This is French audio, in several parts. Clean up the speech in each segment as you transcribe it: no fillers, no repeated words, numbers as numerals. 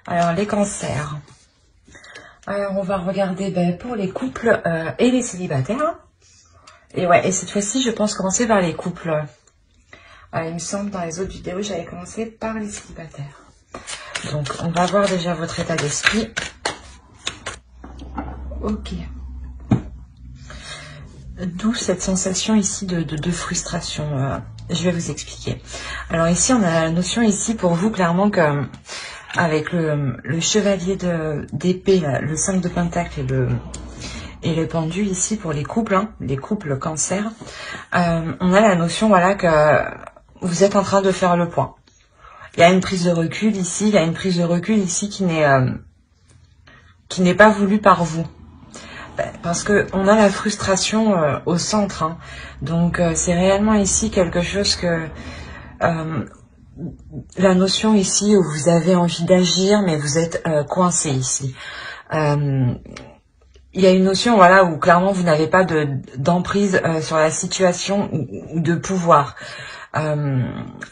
Alors, les cancers. Alors, on va regarder pour les couples et les célibataires. Et ouais, et cette fois-ci, je pense commencer par les couples. Il me semble, dans les autres vidéos, j'avais commencé par les célibataires. Donc, on va voir déjà votre état d'esprit. Ok. D'où cette sensation ici de frustration. Je vais vous expliquer. Alors ici, on a la notion ici pour vous, clairement, que avec le chevalier d'épée, le 5 de pentacle et le pendu ici pour les couples, les couples cancer, on a la notion, voilà, que vous êtes en train de faire le point. Il y a une prise de recul ici, il y a une prise de recul ici qui n'est pas voulue par vous. Parce que on a la frustration au centre, donc c'est réellement ici quelque chose que la notion ici où vous avez envie d'agir, mais vous êtes coincé ici. Il y a une notion, voilà, où clairement vous n'avez pas d'emprise sur la situation ou de pouvoir.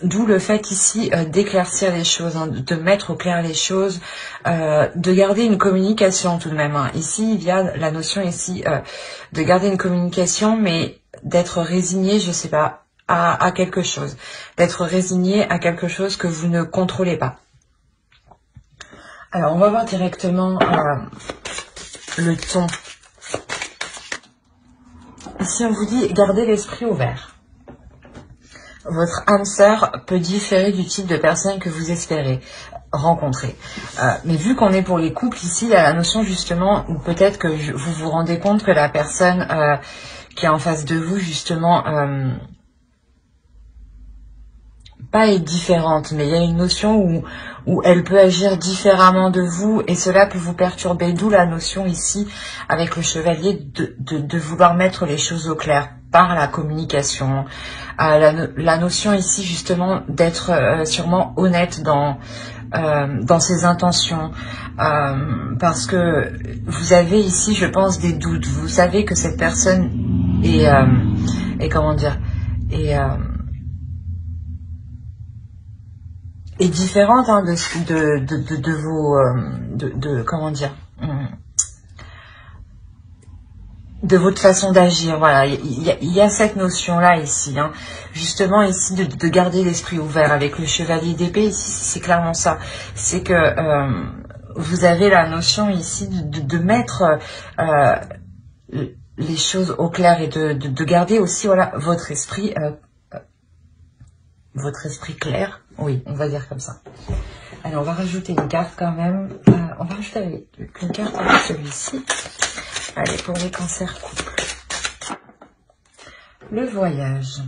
D'où le fait ici d'éclaircir les choses, de mettre au clair les choses, de garder une communication tout de même. Ici, il y a la notion ici de garder une communication, mais d'être résigné, je sais pas, à quelque chose. D'être résigné à quelque chose que vous ne contrôlez pas. Alors, on va voir directement le ton. Ici, on vous dit, gardez l'esprit ouvert. Votre âme sœur peut différer du type de personne que vous espérez rencontrer. Mais vu qu'on est pour les couples, ici, il y a la notion justement où peut-être que vous vous rendez compte que la personne qui est en face de vous, justement, pas est différente, mais il y a une notion où elle peut agir différemment de vous et cela peut vous perturber. D'où la notion ici, avec le chevalier, de vouloir mettre les choses au clair par la communication. La notion ici justement d'être sûrement honnête dans ses intentions, parce que vous avez ici, je pense, des doutes. Vous savez que cette personne est comment dire, est différente de vos comment dire, de votre façon d'agir. Voilà, il y a cette notion là ici, justement ici de garder l'esprit ouvert. Avec le chevalier d'épée ici, c'est clairement ça, c'est que vous avez la notion ici de mettre les choses au clair et de garder aussi, voilà, votre esprit clair. Oui, on va dire comme ça. Alors, on va rajouter une carte quand même. On va rajouter une carte avec celui-ci. Allez, pour les cancers couples. Le voyage.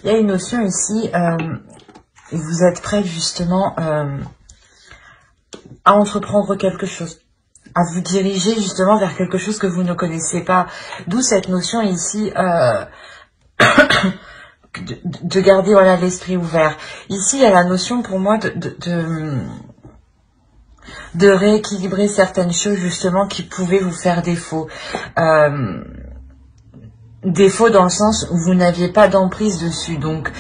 Il y a une notion ici, vous êtes prêt justement à entreprendre quelque chose, à vous diriger justement vers quelque chose que vous ne connaissez pas. D'où cette notion ici de garder, voilà, l'esprit ouvert. Ici, il y a la notion pour moi de rééquilibrer certaines choses justement qui pouvaient vous faire défaut. Défaut dans le sens où vous n'aviez pas d'emprise dessus. Donc,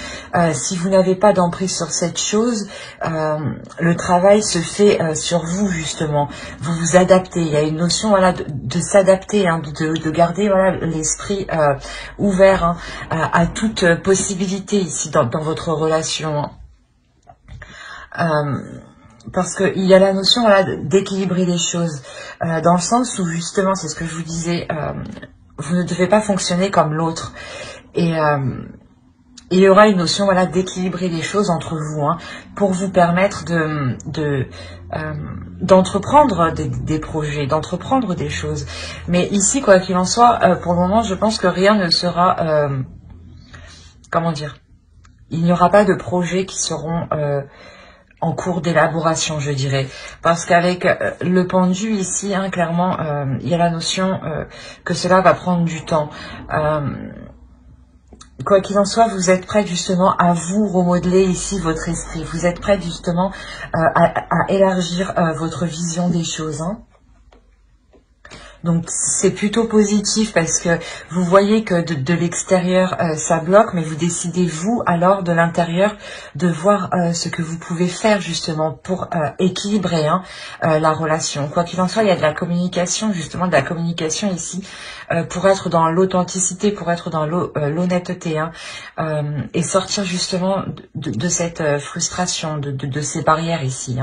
si vous n'avez pas d'emprise sur cette chose, le travail se fait sur vous justement. Vous vous adaptez. Il y a une notion, voilà, de s'adapter, de garder, voilà, l'esprit ouvert à toute possibilité ici dans votre relation. Parce qu'il y a la notion, voilà, d'équilibrer les choses, dans le sens où justement, c'est ce que je vous disais, vous ne devez pas fonctionner comme l'autre. Et il y aura une notion, voilà, d'équilibrer les choses entre vous, pour vous permettre d'entreprendre des projets, d'entreprendre des choses. Mais ici, quoi qu'il en soit, pour le moment, je pense que rien ne sera, comment dire, il n'y aura pas de projets qui seront en cours d'élaboration, je dirais. Parce qu'avec le pendu ici, clairement, il y a la notion que cela va prendre du temps. Quoi qu'il en soit, vous êtes prête justement à vous remodeler ici votre esprit. Vous êtes prête justement à élargir votre vision des choses. Donc c'est plutôt positif parce que vous voyez que de l'extérieur ça bloque, mais vous décidez vous alors de l'intérieur de voir ce que vous pouvez faire justement pour équilibrer la relation. Quoi qu'il en soit, il y a de la communication, justement de la communication ici pour être dans l'authenticité, pour être dans l'honnêteté et sortir justement de cette frustration, de ces barrières ici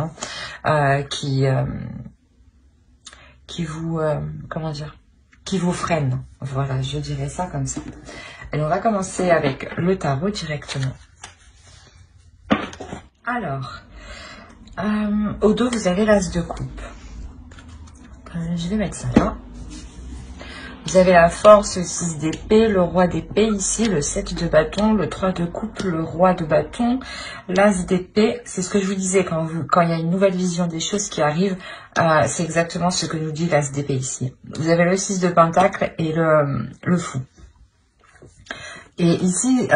qui vous, comment dire, qui vous freine. Voilà, je dirais ça comme ça. Et on va commencer avec le tarot directement. Alors, au dos, vous avez l'as de coupe. Je vais mettre ça là. Vous avez la force, le 6 d'épée, le roi d'épée ici, le 7 de bâton, le 3 de coupe, le roi de bâton, l'as d'épée. C'est ce que je vous disais, quand il y a une nouvelle vision des choses qui arrivent, c'est exactement ce que nous dit l'as d'épée ici. Vous avez le 6 de pentacle et le fou. Et ici,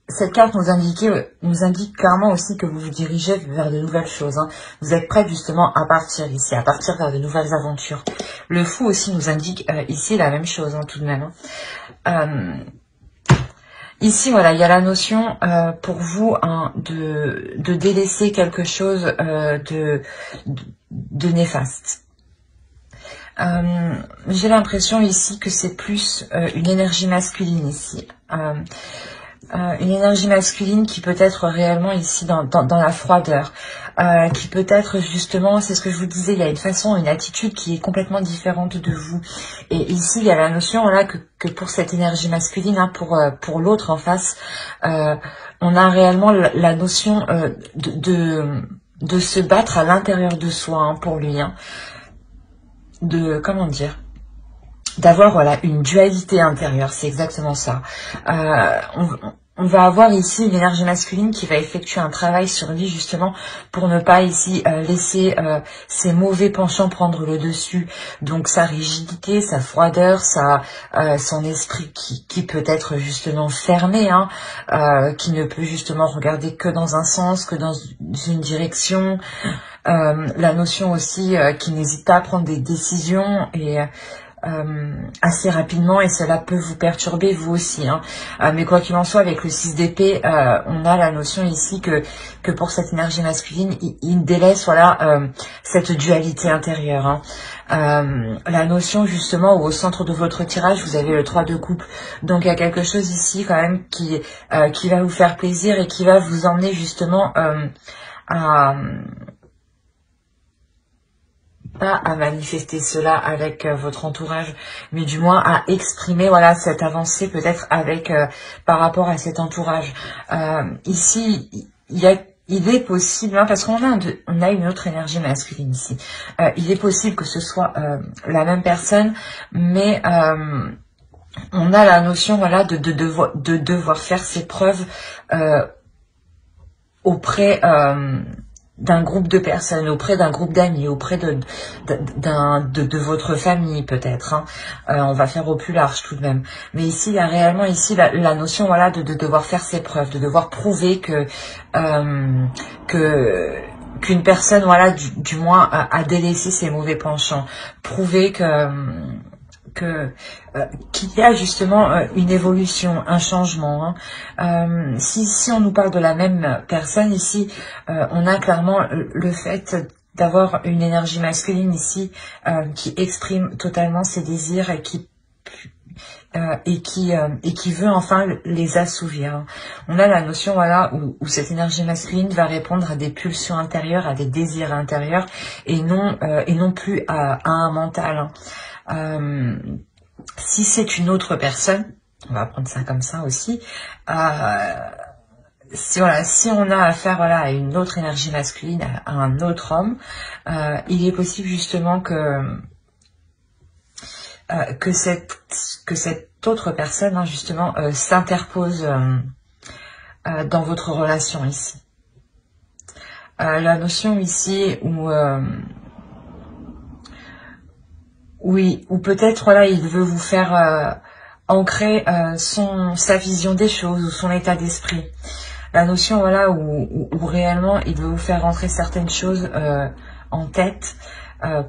cette carte nous indique clairement aussi que vous vous dirigez vers de nouvelles choses. Vous êtes prêt justement à partir ici, à partir vers de nouvelles aventures. Le fou aussi nous indique ici la même chose tout de même. Ici, voilà, il y a la notion pour vous de délaisser quelque chose de néfaste. J'ai l'impression ici que c'est plus une énergie masculine ici. Une énergie masculine qui peut être réellement ici dans la froideur, qui peut être justement, c'est ce que je vous disais, il y a une façon, une attitude qui est complètement différente de vous. Et ici, il y a la notion là que pour cette énergie masculine, pour l'autre en face, on a réellement la notion de se battre à l'intérieur de soi pour lui, comment dire, d'avoir voilà une dualité intérieure, c'est exactement ça. On va avoir ici une énergie masculine qui va effectuer un travail sur lui justement pour ne pas ici laisser ses mauvais penchants prendre le dessus, donc sa rigidité, sa froideur, son esprit qui peut être justement fermé, qui ne peut justement regarder que dans un sens, que dans une direction. La notion aussi qui n'hésite pas à prendre des décisions et assez rapidement, et cela peut vous perturber vous aussi. Mais quoi qu'il en soit, avec le 6 d'épée, on a la notion ici que pour cette énergie masculine, il délaisse cette dualité intérieure. La notion justement où au centre de votre tirage, vous avez le 3 de coupe. Donc il y a quelque chose ici quand même qui va vous faire plaisir et qui va vous emmener justement pas à manifester cela avec votre entourage, mais du moins à exprimer cette avancée peut-être avec par rapport à cet entourage. Ici, il est possible, parce qu'on a une autre énergie masculine ici. Il est possible que ce soit la même personne, mais on a la notion de devoir faire ses preuves auprès d'un groupe de personnes, auprès d'un groupe d'amis, auprès de votre famille peut-être. On va faire au plus large tout de même. Mais ici, il y a réellement la notion de devoir faire ses preuves, de devoir prouver qu'une personne du moins a délaissé ses mauvais penchants, prouver qu'il y a justement une évolution, un changement. Si on nous parle de la même personne ici, on a clairement le fait d'avoir une énergie masculine ici qui exprime totalement ses désirs et qui veut enfin les assouvir. On a la notion où cette énergie masculine va répondre à des pulsions intérieures, à des désirs intérieurs et non plus à un mental. Si c'est une autre personne, on va prendre ça comme ça aussi, si on a affaire à une autre énergie masculine, à un autre homme, il est possible justement que cette autre personne justement s'interpose dans votre relation ici. La notion ici ou peut-être il veut vous faire ancrer sa vision des choses ou son état d'esprit. La notion où réellement il veut vous faire rentrer certaines choses en tête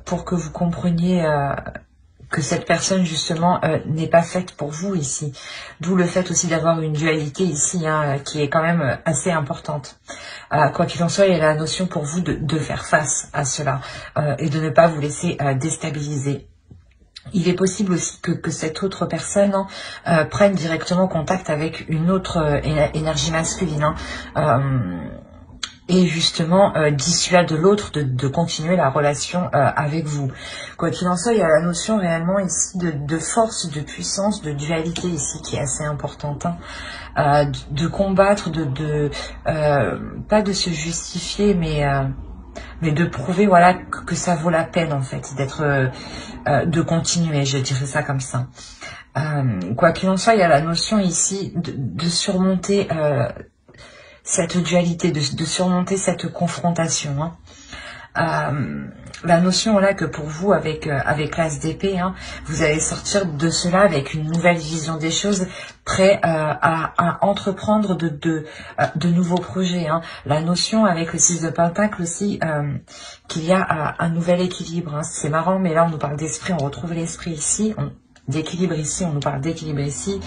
pour que vous compreniez que cette personne justement n'est pas faite pour vous ici. D'où le fait aussi d'avoir une dualité ici hein, qui est quand même assez importante. Quoi qu'il en soit, il y a la notion pour vous de faire face à cela et de ne pas vous laisser déstabiliser. Il est possible aussi que cette autre personne prenne directement contact avec une autre énergie masculine et justement dissuade l'autre de continuer la relation avec vous. Quoi qu'il en soit, il y a la notion réellement ici de force, de puissance, de dualité ici qui est assez importante. De combattre, pas de se justifier, mais de prouver voilà que ça vaut la peine en fait d'être de continuer, je dirais ça comme ça. Quoi qu'il en soit, il y a la notion ici de surmonter cette dualité, de surmonter cette confrontation. La notion là que pour vous avec l'as d'épée, vous allez sortir de cela avec une nouvelle vision des choses, prêt à entreprendre de nouveaux projets. La notion avec le 6 de Pentacle aussi, qu'il y a un nouvel équilibre. C'est marrant, mais là on nous parle d'esprit, on retrouve l'esprit ici, d'équilibre ici, on nous parle d'équilibre ici,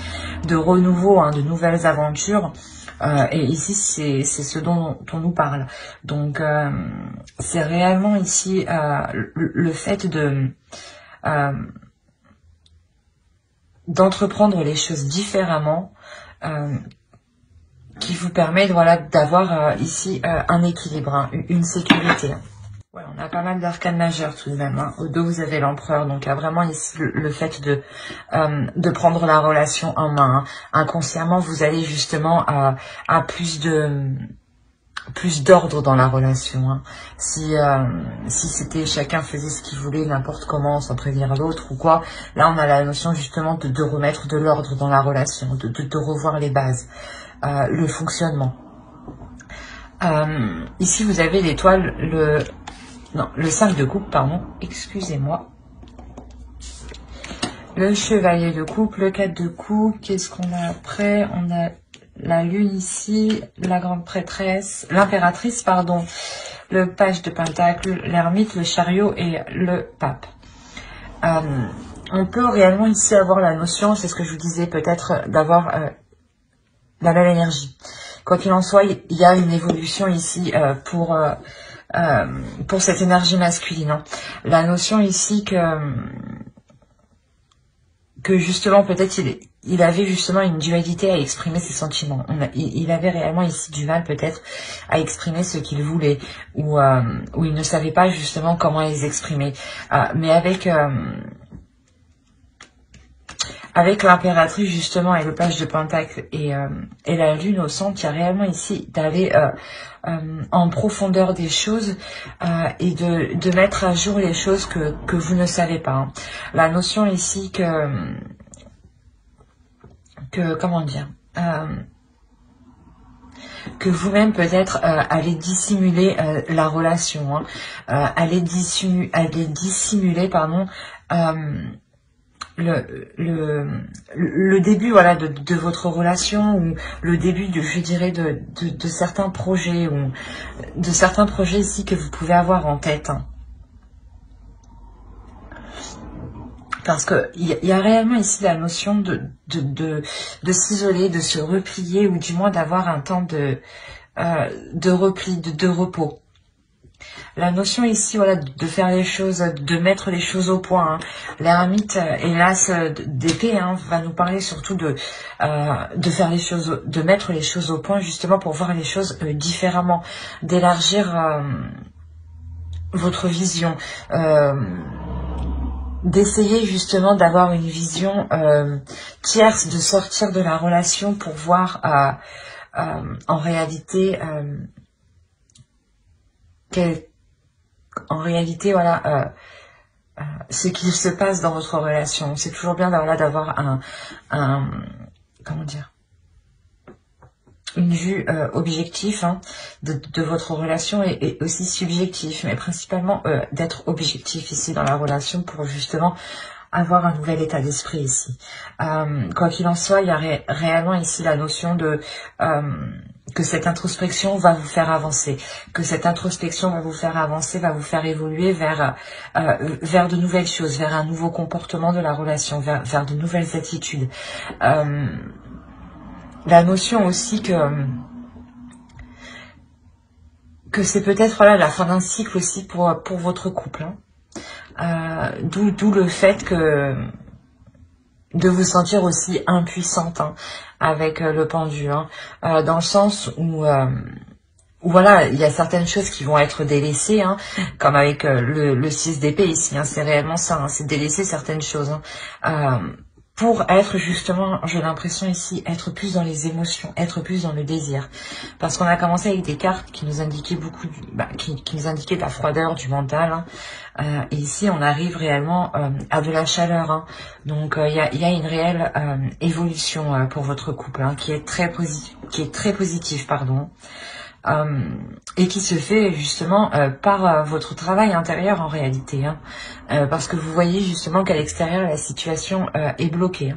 de renouveau, de nouvelles aventures. Et ici, c'est ce dont on nous parle. Donc, c'est réellement ici le fait d'entreprendre les choses différemment qui vous permet voilà, d'avoir ici un équilibre, une sécurité. Ouais, on a pas mal d'arcanes majeures tout de même. Au dos, vous avez l'empereur. Donc, il y a vraiment ici le fait de prendre la relation en main. Inconsciemment, vous allez justement à plus d'ordre dans la relation. Si c'était chacun faisait ce qu'il voulait, n'importe comment, sans prévenir l'autre ou quoi, là, on a la notion justement de remettre de l'ordre dans la relation, de revoir les bases, le fonctionnement. Ici, vous avez l'étoile, le 5 de coupe, pardon, excusez-moi. Le chevalier de coupe, le 4 de coupe, qu'est-ce qu'on a après? On a la lune ici, la grande prêtresse, l'impératrice, pardon, le page de pentacle, l'ermite, le chariot et le pape. On peut réellement ici avoir la notion, c'est ce que je vous disais, peut-être d'avoir la même énergie. Quoi qu'il en soit, il y a une évolution ici pour cette énergie masculine. La notion ici que justement peut-être il avait justement une dualité à exprimer ses sentiments. Il avait réellement ici du mal peut-être à exprimer ce qu'il voulait ou il ne savait pas justement comment les exprimer. Mais avec l'impératrice justement et le page de pentacle et la lune au centre, il y a réellement ici d'aller en profondeur des choses et de mettre à jour les choses que vous ne savez pas. La notion ici que comment dire, que vous-même peut-être allez dissimuler la relation, allez dissimuler pardon, le début voilà de votre relation ou le début je dirais de certains projets ou de certains projets ici que vous pouvez avoir en tête. Parce que il y a réellement ici la notion de s'isoler, de se replier ou du moins d'avoir un temps de repli, de repos. La notion ici, voilà, de faire les choses, de mettre les choses au point. L'ermite et l'as d'épée va nous parler surtout de faire les choses, de mettre les choses au point justement pour voir les choses différemment, d'élargir votre vision, d'essayer justement d'avoir une vision tierce, de sortir de la relation pour voir en réalité voilà ce qu'il se passe dans votre relation. C'est toujours bien d'avoir comment dire, une vue objective de votre relation et aussi subjectif, mais principalement d'être objectif ici dans la relation pour justement avoir un nouvel état d'esprit ici. Quoi qu'il en soit, il y a réellement ici la notion que cette introspection va vous faire avancer, que cette introspection va vous faire avancer, va vous faire évoluer vers de nouvelles choses, vers un nouveau comportement de la relation, vers de nouvelles attitudes. La notion aussi que c'est peut-être voilà, la fin d'un cycle aussi pour votre couple. Hein. D'où le fait que de vous sentir aussi impuissante avec le pendu, dans le sens où voilà, il y a certaines choses qui vont être délaissées, comme avec le 6 d'épée ici, c'est réellement ça, c'est délaisser certaines choses. Pour être justement, j'ai l'impression ici, être plus dans les émotions, être plus dans le désir. Parce qu'on a commencé avec des cartes qui nous indiquaient beaucoup, qui nous indiquaient de la froideur, du mental. Et ici, on arrive réellement à de la chaleur. Donc, il y a une réelle évolution pour votre couple, qui est très positive, pardon. Et qui se fait justement par votre travail intérieur en réalité, parce que vous voyez justement qu'à l'extérieur la situation est bloquée.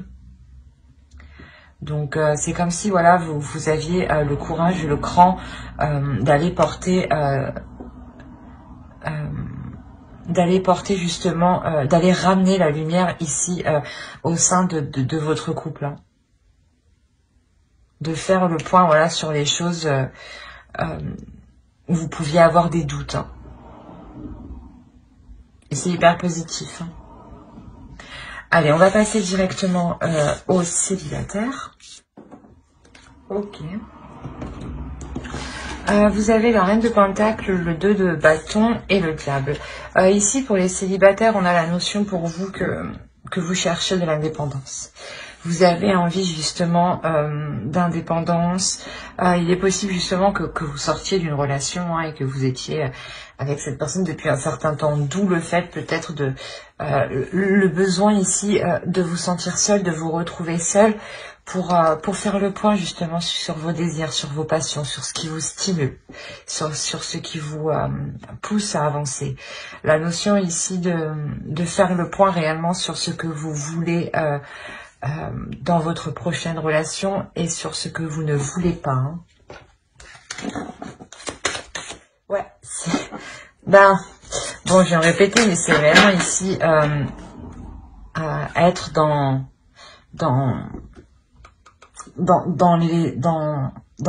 Donc c'est comme si voilà vous aviez le courage, le cran d'aller porter justement, d'aller ramener la lumière ici au sein de votre couple, de faire le point voilà sur les choses où vous pouviez avoir des doutes. Et c'est hyper positif. Allez, on va passer directement au célibataire. Ok. Vous avez la reine de pentacle, le 2 de bâton et le diable. Ici, pour les célibataires, on a la notion pour vous que vous cherchez de l'indépendance. Vous avez envie justement d'indépendance. Il est possible justement que vous sortiez d'une relation et que vous étiez avec cette personne depuis un certain temps. D'où le fait peut-être de le besoin ici de vous sentir seul, de vous retrouver seul pour faire le point justement sur vos désirs, sur vos passions, sur ce qui vous stimule, sur ce qui vous pousse à avancer. La notion ici de faire le point réellement sur ce que vous voulez dans votre prochaine relation et sur ce que vous ne voulez pas. Ouais, bon, je vais me répéter, mais c'est vraiment ici être dans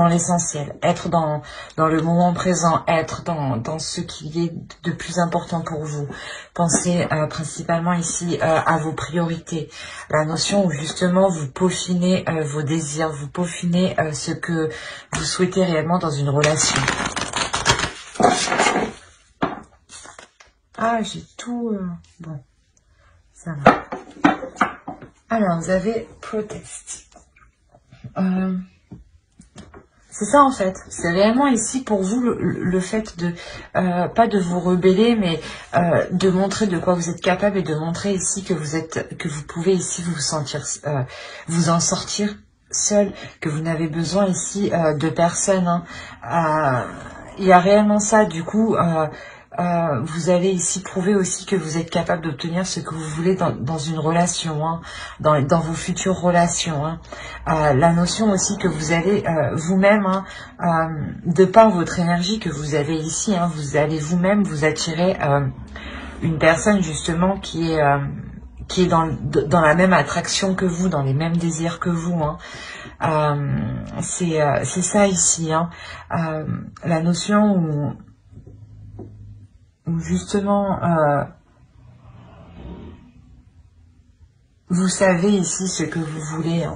l'essentiel, être dans le moment présent, être dans ce qui est de plus important pour vous. Pensez principalement ici à vos priorités, la notion où justement vous peaufinez vos désirs, vous peaufinez ce que vous souhaitez réellement dans une relation. Ah, j'ai tout... bon, ça va. Alors, vous avez protest. C'est ça en fait, c'est réellement ici pour vous le fait de, pas de vous rebeller, mais de montrer de quoi vous êtes capable et de montrer ici que vous pouvez ici vous sentir, vous en sortir seul, que vous n'avez besoin ici de personne. Il y a réellement ça, du coup, vous allez ici prouver aussi que vous êtes capable d'obtenir ce que vous voulez dans une relation, dans vos futures relations. La notion aussi que vous allez vous-même, de par votre énergie que vous avez ici, vous allez vous-même vous attirer une personne justement qui est dans la même attraction que vous, dans les mêmes désirs que vous. C'est ça ici. La notion où justement vous savez ici ce que vous voulez.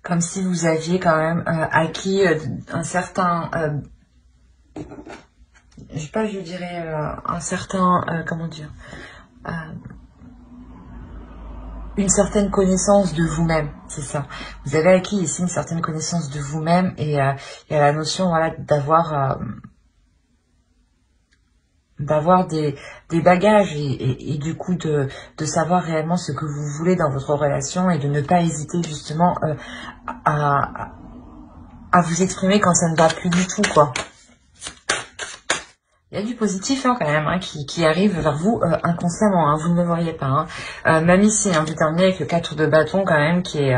Comme si vous aviez quand même acquis un certain... je dirais un certain... comment dire une certaine connaissance de vous-même, c'est ça. Vous avez acquis ici une certaine connaissance de vous-même et il y a la notion voilà, d'avoir des bagages et du coup de savoir réellement ce que vous voulez dans votre relation et de ne pas hésiter justement à vous exprimer quand ça ne va plus du tout, quoi. Il y a du positif quand même qui arrive vers vous inconsciemment, vous ne le voyez pas. Même ici, vous terminez avec le 4 de bâton quand même qui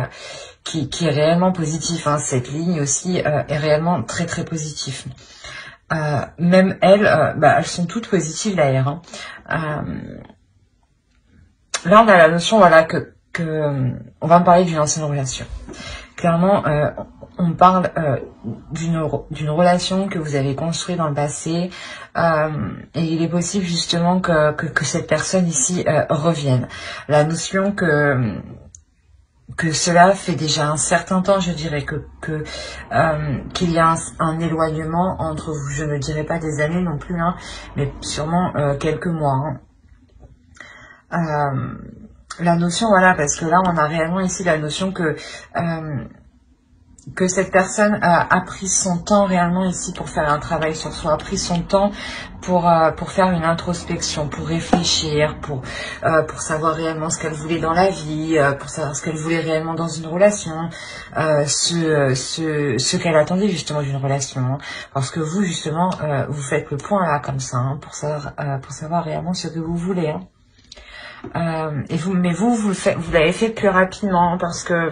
qui est réellement positif. Hein. Cette ligne aussi est réellement très très positive. Même elles, elles sont toutes positives d'ailleurs. Hein. Là, on a la notion, voilà, que on va me parler d'une ancienne relation. Clairement, on parle d'une relation que vous avez construite dans le passé, et il est possible justement que cette personne ici revienne. La notion que cela fait déjà un certain temps, je dirais qu'il y a un éloignement entre vous. Je ne dirais pas des années non plus, hein, mais sûrement quelques mois. Hein. La notion, voilà, parce que là, on a réellement ici la notion que cette personne a pris son temps réellement ici pour faire un travail sur soi, a pris son temps pour faire une introspection, pour réfléchir, pour savoir réellement ce qu'elle voulait dans la vie, pour savoir ce qu'elle voulait réellement dans une relation, ce qu'elle attendait justement d'une relation. Hein. Parce que vous, justement, vous faites le point là, comme ça, hein, pour savoir réellement ce que vous voulez. Hein. Mais vous l'avez fait plus rapidement parce que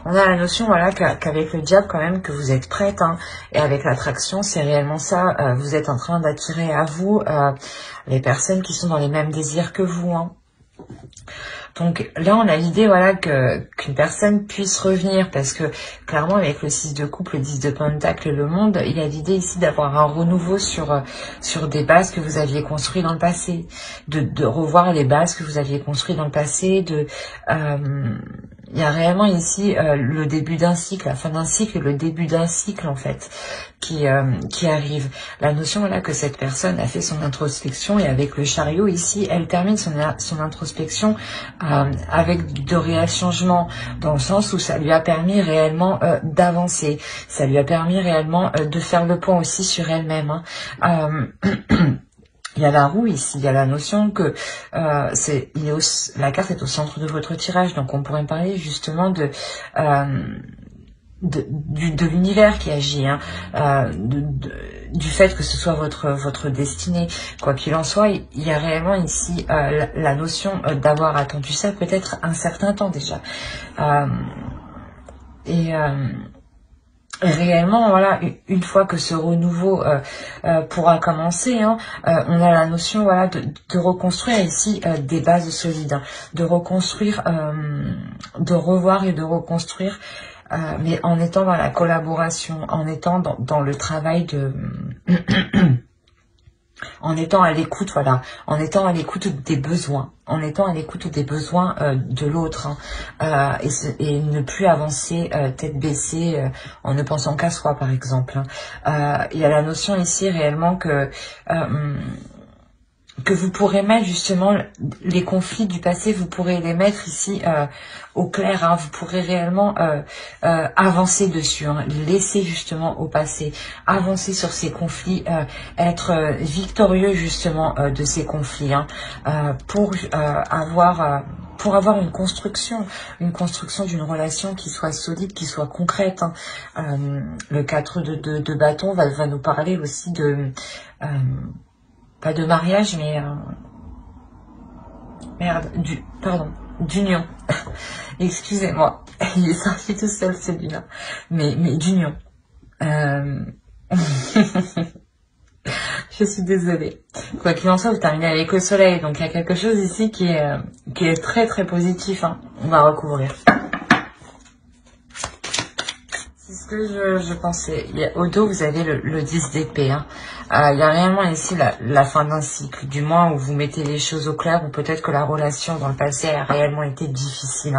on a la notion, voilà, qu'avec le diable quand même que vous êtes prête, hein, et avec l'attraction, c'est réellement ça. Vous êtes en train d'attirer à vous les personnes qui sont dans les mêmes désirs que vous. Hein. Donc là, on a l'idée, voilà, qu'une personne puisse revenir, parce que clairement, avec le 6 de coupe, le 10 de pentacle, le monde, il y a l'idée ici d'avoir un renouveau sur des bases que vous aviez construites dans le passé, de revoir les bases que vous aviez construites dans le passé, il y a réellement ici le début d'un cycle, la fin d'un cycle, le début d'un cycle en fait qui arrive. La notion, voilà, que cette personne a fait son introspection, et avec le chariot ici, elle termine son introspection avec de réels changements, dans le sens où ça lui a permis réellement d'avancer, ça lui a permis réellement de faire le point aussi sur elle-même. Hein. Il y a la roue ici, il y a la notion que la carte est au centre de votre tirage, donc on pourrait parler justement de l'univers qui agit, hein, du fait que ce soit votre destinée. Quoi qu'il en soit, il y a réellement ici la notion d'avoir attendu ça peut-être un certain temps déjà. Réellement, voilà, une fois que ce renouveau pourra commencer, hein, on a la notion, voilà, de reconstruire ici des bases solides, hein, de reconstruire, de revoir et de reconstruire, mais en étant dans la collaboration, en étant dans le travail de en étant à l'écoute, voilà, en étant à l'écoute des besoins, en étant à l'écoute des besoins de l'autre, hein, et ne plus avancer tête baissée en ne pensant qu'à soi, par exemple. Hein. Il y a la notion ici réellement que vous pourrez mettre justement les conflits du passé, vous pourrez les mettre ici au clair, hein, vous pourrez réellement avancer dessus, hein, laisser justement au passé, avancer sur ces conflits, être victorieux justement de ces conflits, hein, pour avoir une construction d'une relation qui soit solide, qui soit concrète. Hein. Le 4 de bâton va nous parler aussi de pas de mariage, mais d'union. Excusez-moi, il est sorti tout seul celui-là, mais d'union. Je suis désolée. Quoi qu'il en soit, vous terminez avec le soleil, donc il y a quelque chose ici qui est très très positif. Hein. On va recouvrir. C'est ce que je pensais. Au dos, vous avez le 10 d'épée. Hein. Il y a réellement ici la fin d'un cycle, du moins où vous mettez les choses au clair, ou peut-être que la relation dans le passé a réellement été difficile.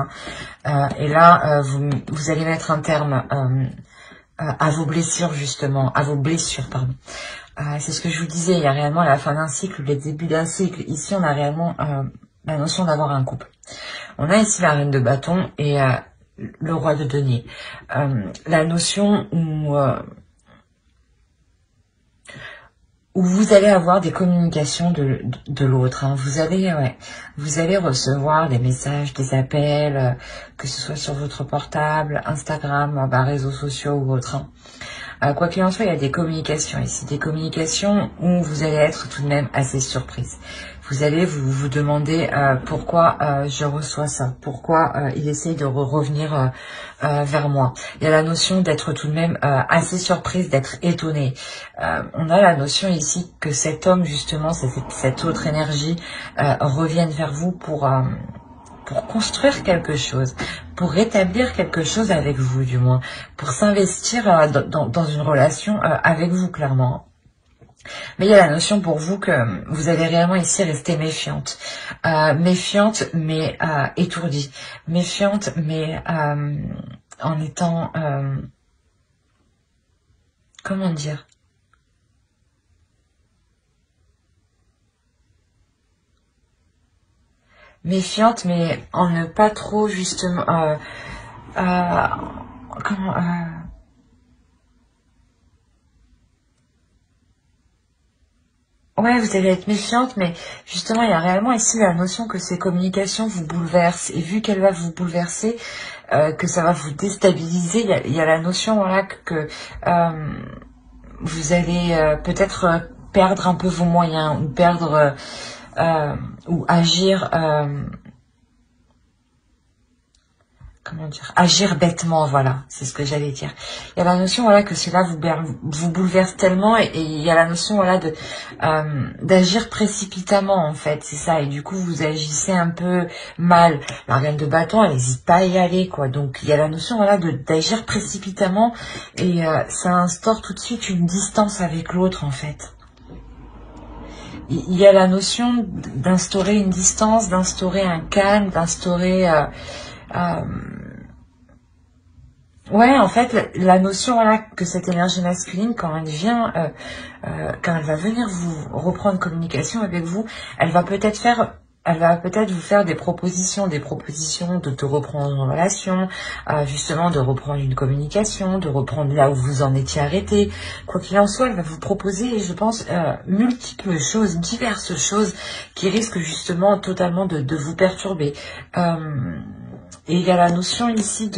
Hein. Et là, vous allez mettre un terme à vos blessures, justement, pardon. C'est ce que je vous disais, il y a réellement la fin d'un cycle, le début d'un cycle. Ici, on a réellement la notion d'avoir un couple. On a ici la reine de bâton et le roi de denier. La notion où vous allez avoir des communications de l'autre. Hein. Vous allez recevoir des messages, des appels, que ce soit sur votre portable, Instagram, réseaux sociaux ou autre. Hein. Quoi qu'il en soit, il y a des communications ici, des communications où vous allez être tout de même assez surprise. Vous allez vous demander pourquoi je reçois ça, pourquoi il essaye de revenir vers moi. Il y a la notion d'être tout de même assez surprise, d'être étonné. On a la notion ici que cet homme, justement, cette autre énergie, revienne vers vous pour construire quelque chose, pour rétablir quelque chose avec vous, du moins, pour s'investir dans une relation avec vous, clairement. Mais il y a la notion pour vous que vous allez réellement ici rester méfiante. Méfiante, mais étourdie. Méfiante, mais en étant... comment dire ? Méfiante, mais en ne pas trop, justement... comment... Ouais, vous allez être méfiante, mais justement, il y a réellement ici la notion que ces communications vous bouleversent. Et vu qu'elle va vous bouleverser, que ça va vous déstabiliser, il y a la notion, voilà, que vous allez peut-être perdre un peu vos moyens, ou perdre, ou agir... comment dire, agir bêtement, voilà, c'est ce que j'allais dire. Il y a la notion, voilà, que cela vous bouleverse tellement, et il y a la notion, voilà, d'agir précipitamment, en fait, c'est ça, et du coup, vous agissez un peu mal. La reine de bâton, elle n'hésite pas à y aller, quoi, donc il y a la notion, voilà, d'agir précipitamment, et ça instaure tout de suite une distance avec l'autre, en fait. Il y a la notion d'instaurer une distance, d'instaurer un calme, d'instaurer... ouais, en fait, la notion, voilà, que cette énergie masculine, quand elle vient, quand elle va venir vous reprendre communication avec vous, elle va peut-être vous faire des propositions de reprendre une relation, justement de reprendre une communication, de reprendre là où vous en étiez arrêté. Quoi qu'il en soit, elle va vous proposer, je pense, multiples choses, diverses choses qui risquent justement totalement de vous perturber. Et il y a la notion ici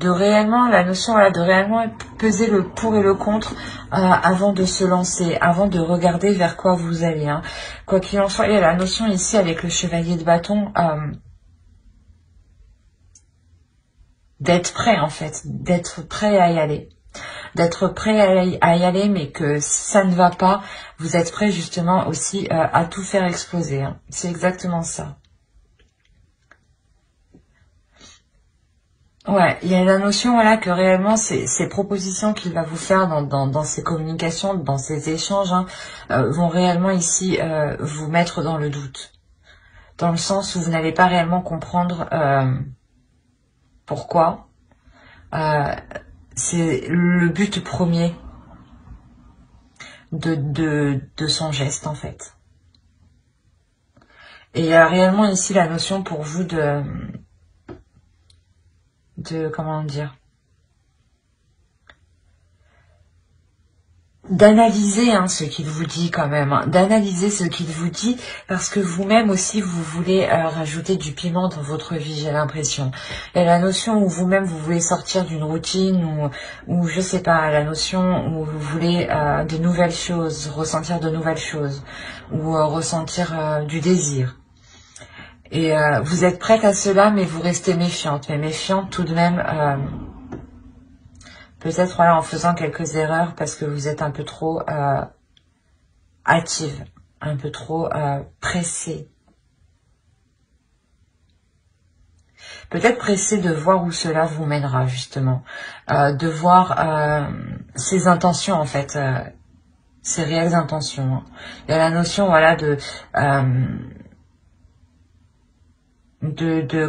la notion, voilà, de réellement peser le pour et le contre avant de se lancer, avant de regarder vers quoi vous allez. Hein. Quoi qu'il en soit, il y a la notion ici avec le chevalier de bâton d'être prêt, en fait, d'être prêt à y aller. D'être prêt à y aller, mais que si ça ne va pas, vous êtes prêt justement aussi à tout faire exploser. Hein. C'est exactement ça. Ouais, il y a la notion, voilà, que réellement ces propositions qu'il va vous faire dans ces communications, dans ces échanges, hein, vont réellement ici vous mettre dans le doute. Dans le sens où vous n'allez pas réellement comprendre pourquoi. C'est le but premier de son geste, en fait. Et il y a réellement ici la notion pour vous comment dire, d'analyser ce qu'il vous dit quand même, hein, d'analyser ce qu'il vous dit, parce que vous-même aussi vous voulez rajouter du piment dans votre vie, j'ai l'impression. Il y a la notion où vous-même vous voulez sortir d'une routine, ou je sais pas, la notion où vous voulez de nouvelles choses, ressentir de nouvelles choses, ou ressentir du désir. Et vous êtes prête à cela, mais vous restez méfiante, mais méfiante tout de même, peut-être voilà, en faisant quelques erreurs parce que vous êtes un peu trop hâtive, un peu trop pressée. Peut-être pressée de voir où cela vous mènera, justement. De voir ses intentions, en fait, ses réelles intentions. Hein. Il y a la notion, voilà,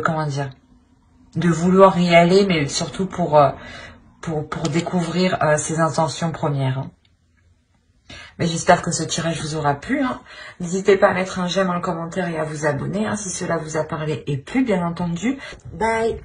comment dire, de vouloir y aller, mais surtout pour découvrir ses intentions premières. Hein. Mais j'espère que ce tirage vous aura plu. Hein. N'hésitez pas à mettre un j'aime, un commentaire et à vous abonner si cela vous a parlé et plu, bien entendu. Bye!